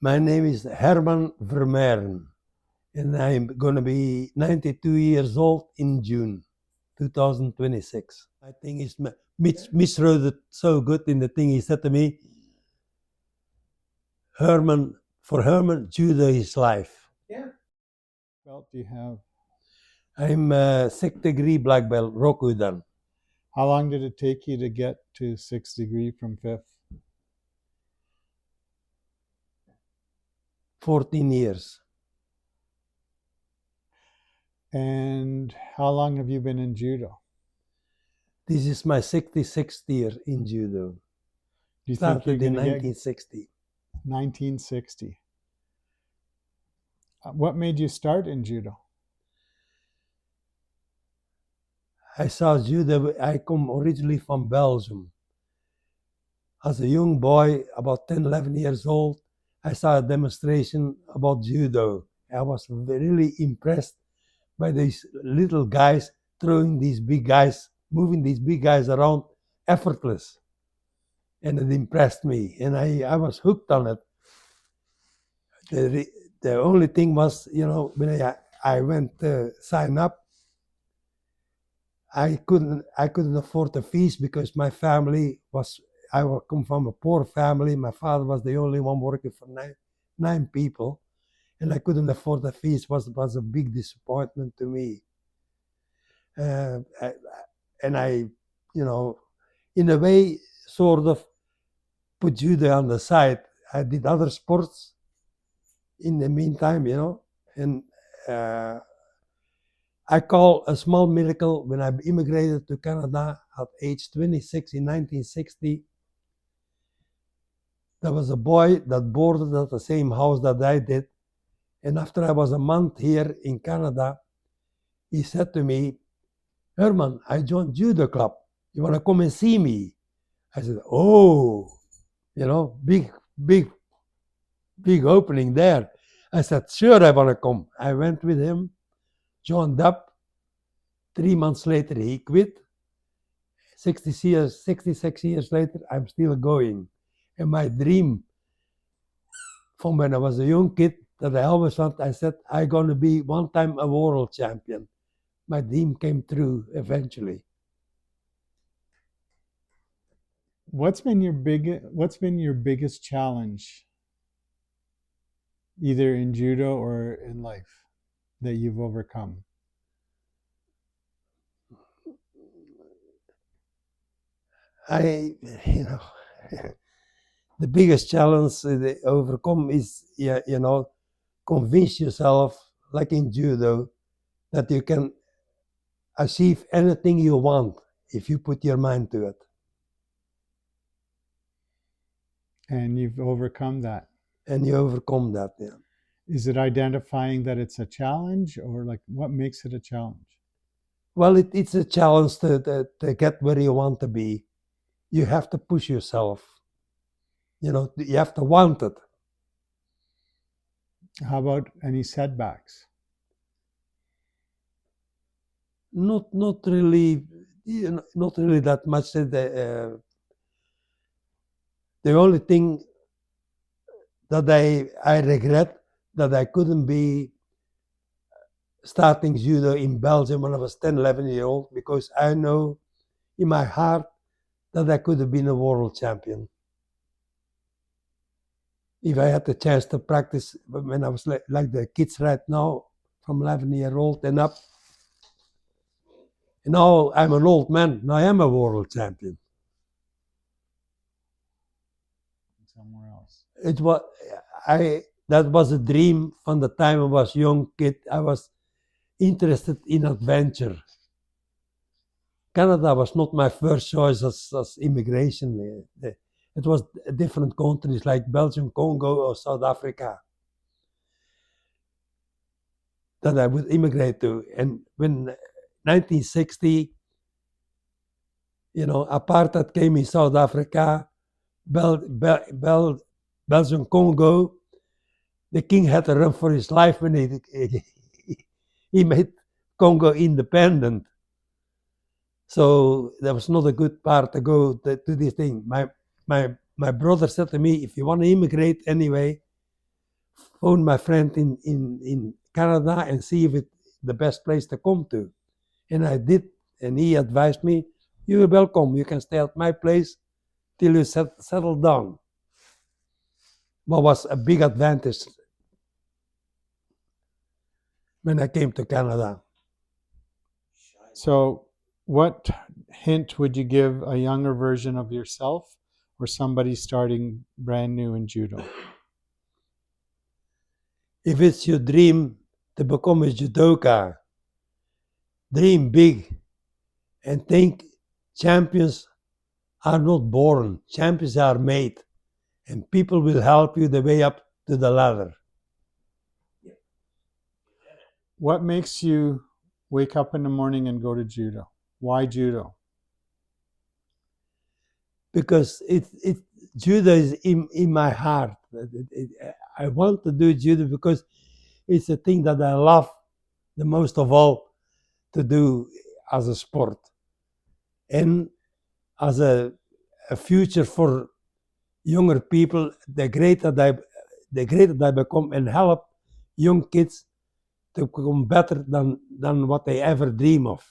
My name is Herman Vermeiren, and I'm going to be 92 years old in June 2026. I think it's miswrote it so good in the thing he said to me, Herman, for Herman, Judo is life. Yeah. Belt do you have? I'm a 6th degree black belt, Rokudan. How long did it take you to get to 6th degree from 5th? 14 years. And how long have you been in judo? This is my 66th year in Judo. Do you think Started you're in going to get 1960. 1960? What made you start in judo? I saw Judo, I come originally from Belgium. As a young boy, about 10, 11 years old, I saw a demonstration about Judo. I was really impressed by these little guys throwing these big guys, moving these big guys around effortless. And it impressed me, and I was hooked on it. The only thing was, when I went to sign up, I couldn't afford the fees because my family was, I come from a poor family. My father was the only one working for nine people, and I couldn't afford the fees. Was a big disappointment to me. And I, in a way, sort of put judo on the side. I did other sports in the meantime, and I call a small miracle when I immigrated to Canada at age 26 in 1960. There was a boy that boarded at the same house that I did. And after I was a month here in Canada, he said to me, Herman, I joined Judo Club. You want to come and see me? I said, oh, big opening there. I said, sure, I want to come. I went with him, joined up. 3 months later, he quit. 66 years later, I'm still going. And my dream from when I was a young kid that I always wanted, I said, I'm going to be one time a world champion. My dream came true eventually. What's been your biggest challenge, either in judo or in life, that you've overcome? The biggest challenge to overcome is, convince yourself, like in judo, that you can achieve anything you want if you put your mind to it. And you've overcome that. And you overcome that, yeah. Is it identifying that it's a challenge, or like what makes it a challenge? Well, it's a challenge to get where you want to be. You have to push yourself. You have to want it. How about any setbacks? Not really, not really that much. The only thing that I regret that I couldn't be starting judo in Belgium when I was 10, 11 years old, because I know in my heart that I could have been a world champion. If I had the chance to practice when I was like the kids right now, from 11 years old and up. And now I'm an old man. Now I am a world champion. Somewhere else. That was a dream from the time I was a young kid. I was interested in adventure. Canada was not my first choice as immigration. It was different countries like Belgium, Congo, or South Africa that I would immigrate to. And when 1960, apartheid came in South Africa, Belgium, Congo, the king had to run for his life when he made Congo independent. So that was not a good part to go to this thing. My brother said to me, if you want to immigrate anyway, phone my friend in Canada and see if it's the best place to come to. And I did, and he advised me, you're welcome, you can stay at my place till you settle down. What was a big advantage when I came to Canada. So, what hint would you give a younger version of yourself or somebody starting brand new in judo? If it's your dream to become a judoka, dream big and think champions are not born, champions are made, and people will help you the way up to the ladder. What makes you wake up in the morning and go to judo? Why judo? Because judo is in my heart. I want to do judo because it's a thing that I love the most of all to do as a sport and as a future for younger people. The greater they become and help young kids to become better than what they ever dream of.